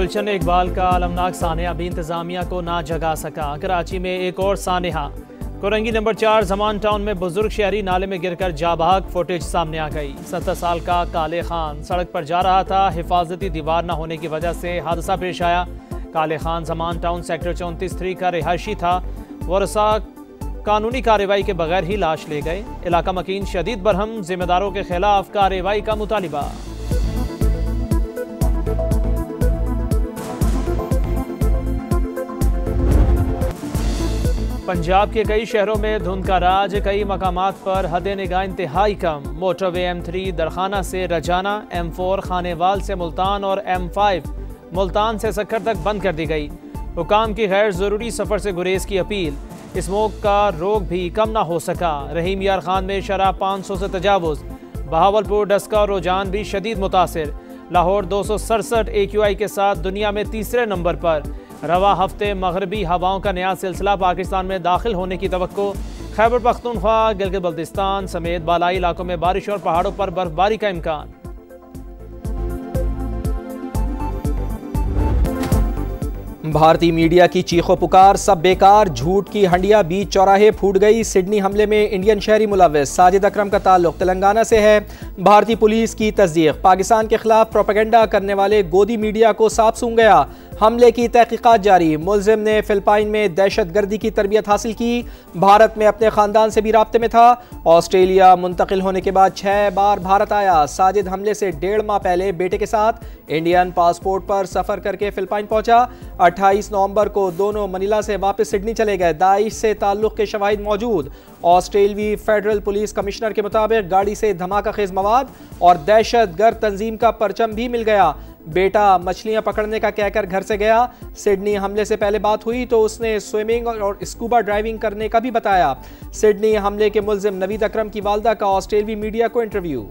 गुलशन इकबाल का अलमनाक सानिया भी इंतजामिया को ना जगा सका। कराची में एक और सानिया। कोरंगी नंबर 4 जमान टाउन में बुजुर्ग शहरी नाले में गिरकर जाबाक, फुटेज सामने आ गई। 70 साल का काले खान सड़क पर जा रहा था। हिफाजती दीवार न होने की वजह से हादसा पेश आया। काले खान जमान टाउन सेक्टर 34 का रिहायशी था। वरसा कानूनी कार्रवाई के बगैर ही लाश ले गए। इलाका मकीन शदीद बरहम, जिम्मेदारों के खिलाफ कार्रवाई का मुतालिबा। पंजाब के कई शहरों में धुंध का राज। कई मकामात पर हद निगाह इंतहाई कम। मोटरवे M3 दरखाना से रजाना, M4 खानेवाल से मुल्तान और M5 मुल्तान से सक्कर तक बंद कर दी गई। हुकाम की गैर ज़रूरी सफ़र से गुरेज की अपील। स्मोक का रोग भी कम ना हो सका। रहीम यार खान में शराब 500 से तजावुज़। बहावलपुर, डस्का और रोजान भी शदीद मुतासिर। लाहौर 267 AQI के साथ दुनिया में तीसरे नंबर पर। रवा हफ्ते मगरबी हवाओं का नया सिलसिला पाकिस्तान में दाखिल होने की तवक्को। खैबर पख्तूनख्वा, गिलगित बल्तिस्तान समेत बालाई इलाकों में बारिश और पहाड़ों पर बर्फबारी का इम्कान। भारतीय मीडिया की चीखो पुकार, सब बेकार, झूठ की हंडिया बीच चौराहे फूट गई। सिडनी हमले में इंडियन शहरी मुलव्वस साजिद अकरम का ताल्लुक तेलंगाना से है। भारतीय पुलिस की तस्दीक। पाकिस्तान के खिलाफ प्रोपेगेंडा करने वाले गोदी मीडिया को साफ सूंघ गया। हमले की तहकीकात जारी। मुलजिम ने फिलिपाइन में दहशत गर्दी की तरबियत हासिल की। भारत में अपने खानदान से भी राब्ते में था। ऑस्ट्रेलिया मुंतकिल होने के बाद 6 बार भारत आया। साजिद हमले से 1.5 माह पहले बेटे के साथ इंडियन पासपोर्ट पर सफर करके फिलिपाइन पहुंचा। 28 नवंबर को दोनों मनीला से वापस सिडनी चले गए। दाइश से ताल्लुक के शवाहिद मौजूद। ऑस्ट्रेलवी फेडरल पुलिस कमिश्नर के मुताबिक गाड़ी से धमाका खेज मवाद और दहशत गर्द तंजीम का परचम भी मिल गया। बेटा मछलियां पकड़ने का कहकर घर से गया। सिडनी हमले से पहले बात हुई तो उसने स्विमिंग और स्कूबा ड्राइविंग करने का भी बताया। सिडनी हमले के मुलजिम नवीद अकरम की वालदा का ऑस्ट्रेलवी मीडिया को इंटरव्यू।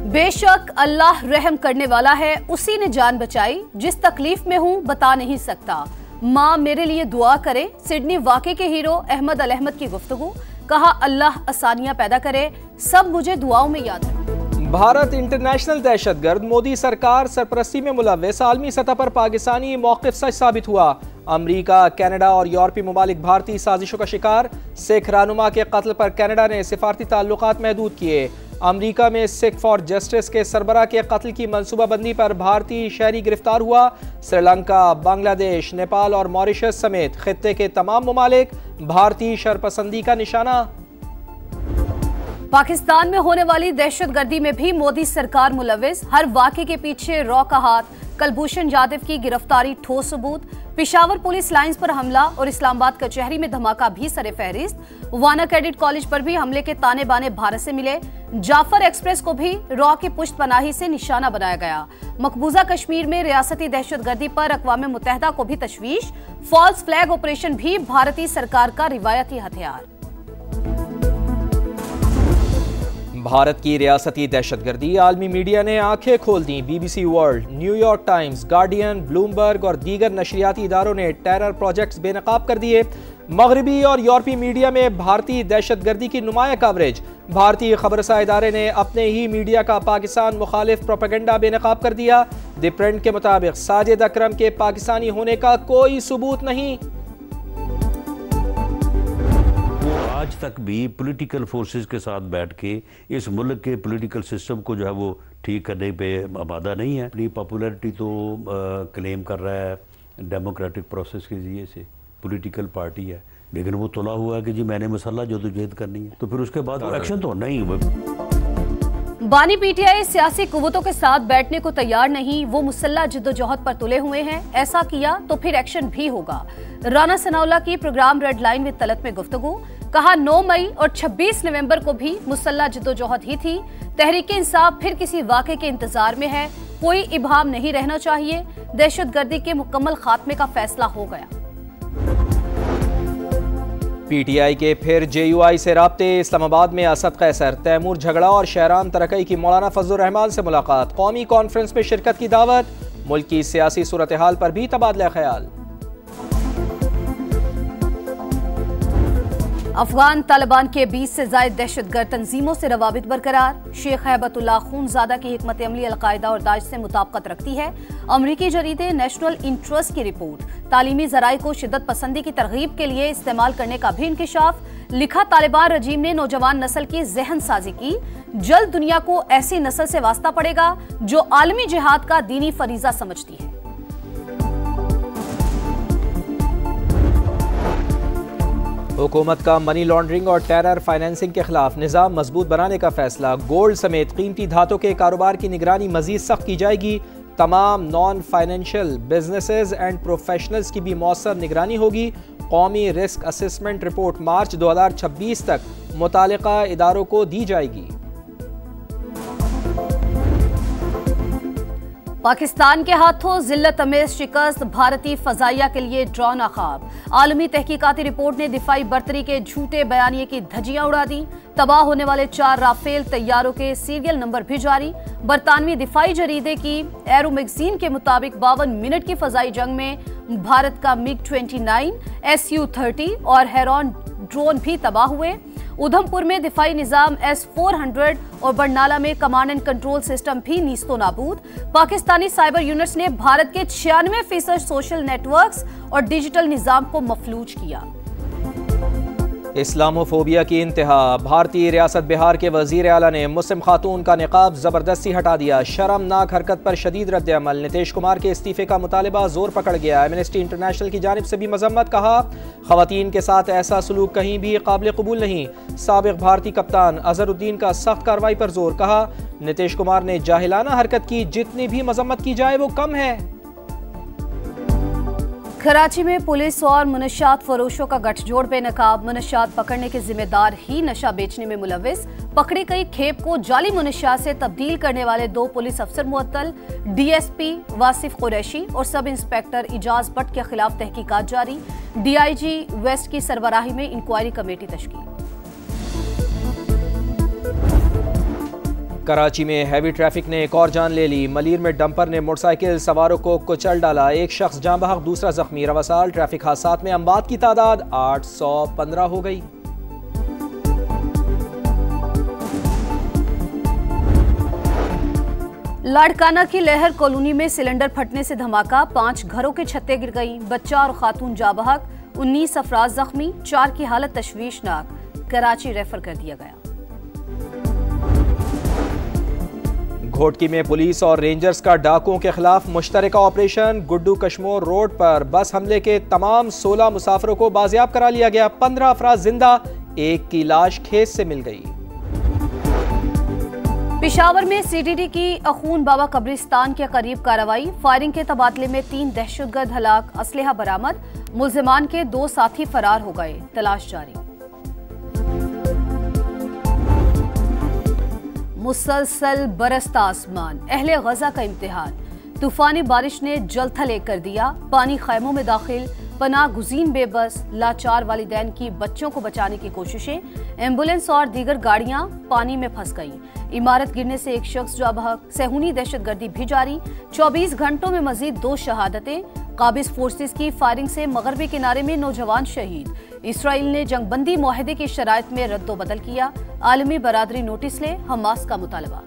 बेशक अल्लाह रहम करने वाला है, उसी ने जान बचाई। जिस तकलीफ में हूं बता नहीं सकता, माँ मेरे लिए दुआ करे। सिडनी वाकई के हीरो अहमद अल अहमद की गुफ्तगू। कहा अल्लाह आसानियां पैदा करे, सब मुझे दुआओं में याद रखे। भारत इंटरनेशनल दहशतगर्द, मोदी सरकार सरपरस्ती में मुलव्वस। आलमी सतह पर पाकिस्तानी मौक़िफ़ सच साबित हुआ। अमरीका, कनाडा और यूरोपीय ममालिक भारतीय साजिशों का शिकार। सिख रहनुमा के कत्ल पर कनाडा ने सिफारती ताल्लुकात महदूद किए। अमरीका में सिख फॉर जस्टिस के सरबरा के कत्ल की मनसूबाबंदी पर भारतीय शहरी गिरफ्तार हुआ। श्रीलंका, बांग्लादेश, नेपाल और मॉरिशस समेत खित्ते के तमाम ममालिक भारतीय शरपसंदी का निशाना। पाकिस्तान में होने वाली दहशतगर्दी में भी मोदी सरकार मुलव्वस। हर वाक़े के पीछे रॉ का हाथ। कुलभूषण जाधव की गिरफ्तारी ठोस सबूत। पेशावर पुलिस लाइंस पर हमला और इस्लामाबाद कचहरी में धमाका भी सरे फहरिस्त। वाना कैडेट कॉलेज पर भी हमले के ताने बाने भारत से मिले। जाफर एक्सप्रेस को भी रॉ की पुष्ट पनाही से निशाना बनाया गया। मकबूजा कश्मीर में रियासती दहशतगर्दी पर अक़वाम मुत्तहिदा को भी तशवीश। फॉल्स फ्लैग ऑपरेशन भी भारतीय सरकार का रिवायती हथियार। भारत की रियासती दहशतगर्दी, आलमी मीडिया ने आंखें खोल दी। BBC world, New York times, guardian, Bloomberg और दीगर नशरियाती इदारों ने टेरर प्रोजेक्ट्स बेनकाब कर दिए। मगरबी और यूरोपीय मीडिया में भारतीय दहशतगर्दी की नुमाया कवरेज। भारतीय खबरसा इदारे ने अपने ही मीडिया का पाकिस्तान मुखालिफ प्रोपेगेंडा बेनकाब कर दिया। द प्रिंट के मुताबिक साजिद अकरम के पाकिस्तानी होने का कोई सबूत नहीं। आज तक भी पॉलिटिकल फोर्सेस के साथ बैठ के इस मुल्क के पॉलिटिकल सिस्टम को जो है वो ठीक करने पे आमादा नहीं है। अपनी पॉपुलैरिटी तो क्लेम कर रहा है डेमोक्रेटिक प्रोसेस के जरिए से, पॉलिटिकल पार्टी है, लेकिन वो तुला हुआ है कि जी मैंने मसला जदोजहद करनी है, तो फिर उसके बाद एक्शन तो नहीं हुआ। बानी PTI सियासी कुव्वतों के साथ बैठने को तैयार नहीं। वो मुसल्ला जद्दोजहद पर तुले हुए हैं। ऐसा किया तो फिर एक्शन भी होगा। राना सनाउल्लाह की programme red line with Talat में गुफ्तगू। कहा 9 मई और 26 नवंबर को भी मुसल्ला जद्दोजहद ही थी। तहरीक इंसाफ फिर किसी वाक़े के इंतजार में है। कोई इबाहम नहीं रहना चाहिए। दहशतगर्दी के मुकम्मल खात्मे का फैसला हो गया। PTI के फिर JUI से राब्ते। इस्लामाबाद में असद कैसर, तैमूर झगड़ा और शहरान तरक्की की मौलाना फजलुर रहमान से मुलाकात। कौमी कॉन्फ्रेंस में शिरकत की दावत। मुल्क की सियासी सूरत हाल पर भी तबादला ख्याल। अफगान तालिबान के 20 से ज्यादा दहशतगर्द तंजीमों से रवाबित बरकरार। शेख हैबतुल्लाह खूनजादा की हिकमत अमली अलकायदा और दाइश से मुताबिकत रखती है। अमरीकी जरीदे नेशनल इंटरेस्ट की रिपोर्ट। तालीमी जराए को शिद्दत पसंदी की तरगीब के लिए इस्तेमाल करने का भी इंकिशाफ। लिखा, तालिबान रजीम ने नौजवान नस्ल की जहन साजी की। जल्द दुनिया को ऐसी नस्ल से वास्ता पड़ेगा जो आलमी जिहाद का दीनी फरीजा समझती है। हुकूमत का मनी लॉन्ड्रिंग और टेरर फाइनेंसिंग के खिलाफ निज़ाम मजबूत बनाने का फैसला। गोल्ड समेत कीमती धातों के कारोबार की निगरानी मजीद सख्त की जाएगी। तमाम non financial businesses and professionals की भी मौसर निगरानी होगी। कौमी रिस्क असेसमेंट रिपोर्ट मार्च 2026 तक मुतालिका इदारों को दी जाएगी। पाकिस्तान के हाथों जिल्लत अमेज शिकस्त, भारतीय फजाइया के लिए ड्रोन ख्वाब। आलमी तहकीकाती रिपोर्ट ने दिफाई बर्तरी के झूठे बयानिए की धज्जियां उड़ा दी। तबाह होने वाले 4 राफेल तैयारों के सीरियल नंबर भी जारी। बरतानवी दिफाई जरीदे की एरो मैगजीन के मुताबिक 52 मिनट की फजाई जंग में भारत का MiG-29, Su-30 और हेरॉन ड्रोन भी तबाह हुए। उधमपुर में दिफाई निजाम S-400 और बरनाला में कमांड एंड कंट्रोल सिस्टम भी नीस्तो नाबूद। पाकिस्तानी साइबर यूनिट्स ने भारत के 96% सोशल नेटवर्क्स और डिजिटल निजाम को मफलूज किया। इस्लामोफोबिया की इंतहा। भारतीय रियासत बिहार के वजीर आला ने मुस्लिम खातून का निकाब जबरदस्ती हटा दिया। शर्मनाक हरकत पर शदीद रद्द अमल। नीतीश कुमार के इस्तीफे का मुतालिबा जोर पकड़ गया। एमनेस्टी इंटरनेशनल की जानिब से भी मजम्मत। कहा, खवातीन के साथ ऐसा सलूक कहीं भी काबिल कबूल नहीं। साबिक भारतीय कप्तान अजहरुद्दीन का सख्त कार्रवाई पर जोर। कहा, नीतीश कुमार ने जाहिलाना हरकत की, जितनी भी मजम्मत की जाए वो कम है। कराची में पुलिस और मुनशियात फरोशों का गठजोड़ बेनकाब। मुनशियात पकड़ने के जिम्मेदार ही नशा बेचने में मुलविस। पकड़ी गई खेप को जाली मुनशियात से तब्दील करने वाले 2 पुलिस अफसर मुअत्तल। DSP वासिफ कुरैशी और सब इंस्पेक्टर इजाज भट्ट के खिलाफ तहकीकात जारी। DIG वेस्ट की सरबराही में इंक्वायरी कमेटी तश्कील। कराची में हैवी ट्रैफिक ने एक और जान ले ली। मलीर में डंपर ने मोटरसाइकिल सवारों को कुचल डाला। एक शख्स जाँ बहक, दूसरा जख्मी। रवासाल ट्रैफिक हादसात में अमवात की तादाद 815 हो गई। लाड़काना की लहर कॉलोनी में सिलेंडर फटने से धमाका। 5 घरों की छतें गिर गई। बच्चा और खातून जाँ बहक, 19 अफराद जख्मी। 4 की हालत तशवीशनाक। कराची रेफर कर दिया गया। घोटकी में पुलिस और रेंजर्स का डाकुओं के खिलाफ मुश्तरका ऑपरेशन। गुड्डू कश्मोर रोड पर बस हमले के तमाम 16 मुसाफिरों को बाजियाब करा लिया गया। 15 अफराद जिंदा, 1 की लाश खेत से मिल गई। पेशावर में CTD की अखून बाबा कब्रिस्तान के करीब कार्रवाई। फायरिंग के तबादले में 3 दहशतगर्द हलाक, असलहा बरामद। मुल्जिमान के 2 साथी फरार हो गए, तलाश जारी। मुसलसल बरसता आसमान, अहले गजा का इम्तिहान। तूफानी बारिश ने जलथल एक कर दिया। पानी खैमों में दाखिल, पनाह गुज़ीन बेबस। लाचार वालिदैन की बच्चों को बचाने की कोशिशें। एम्बुलेंस और दीगर गाड़ियां पानी में फंस गईं। इमारत गिरने से एक शख्स जाँ बहक। सहूनी दहशतगर्दी भी जारी। 24 घंटों में मजीद 2 शहादतें। काबिज फोर्सेस की फायरिंग से मगरबी किनारे में नौजवान शहीद। इसराइल ने जंगबंदी मुआहदे की शराइत में रद्दोबदल किया। आलमी बरादरी नोटिस ले, हमास का मुतालबा।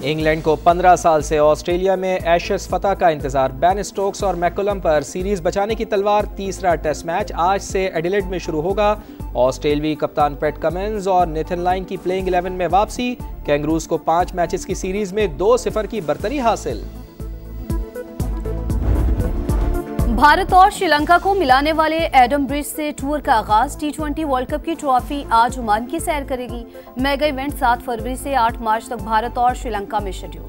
इंग्लैंड को 15 साल से ऑस्ट्रेलिया में एशेज फतह का इंतजार। बेन स्टोक्स और मैकुलम पर सीरीज बचाने की तलवार। तीसरा टेस्ट मैच आज से एडिलेड में शुरू होगा। ऑस्ट्रेलवी कप्तान पैट कमिंस और नेथन लाइन की प्लेइंग 11 में वापसी। कैंगरूज को 5 मैचेस की सीरीज में 2-0 की बर्तरी हासिल। भारत और श्रीलंका को मिलाने वाले एडम ब्रिज से टूर का आगाज। T20 वर्ल्ड कप की ट्रॉफी आज ओमान की सैर करेगी। मेगा इवेंट 7 फरवरी से 8 मार्च तक भारत और श्रीलंका में शेड्यूल।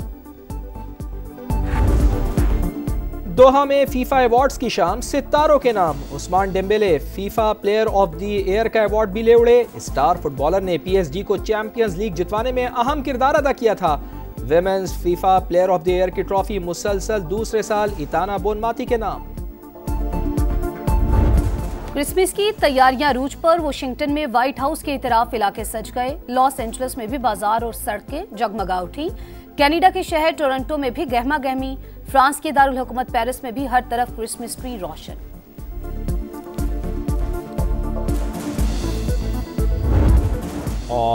दोहा में फीफा अवार्ड्स की शाम, सितारों के नाम। Ousmane Dembele FIFA player of the year का अवार्ड भी ले उड़े। स्टार फुटबॉलर ने PSG को चैंपियंस लीग जितवाने में अहम किरदार अदा किया था। Women's FIFA player of the year की ट्रॉफी मुसलसल दूसरे साल इताना बोनमाती के नाम। क्रिसमस की तैयारियां रूज पर। वाशिंगटन में व्हाइट हाउस के इतराफ इलाके सज गए। लॉस एंजलिस में भी बाजार और सड़कें जगमगा उठी। कनाडा के शहर टोरंटो में भी गहमा गहमी। फ्रांस के दारुल हुकूमत पेरिस में भी हर तरफ क्रिसमस ट्री रोशन।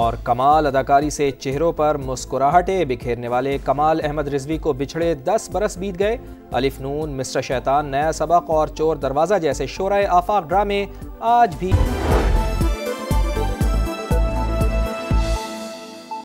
और कमाल अदाकारी से चेहरों पर मुस्कुराहटें बिखेरने वाले कमाल अहमद रिजवी को बिछड़े 10 बरस बीत गए। अलिफ नून, मिस्टर शैतान, नया सबक और चोर दरवाज़ा जैसे शोराए आफाक ड्रामे आज भी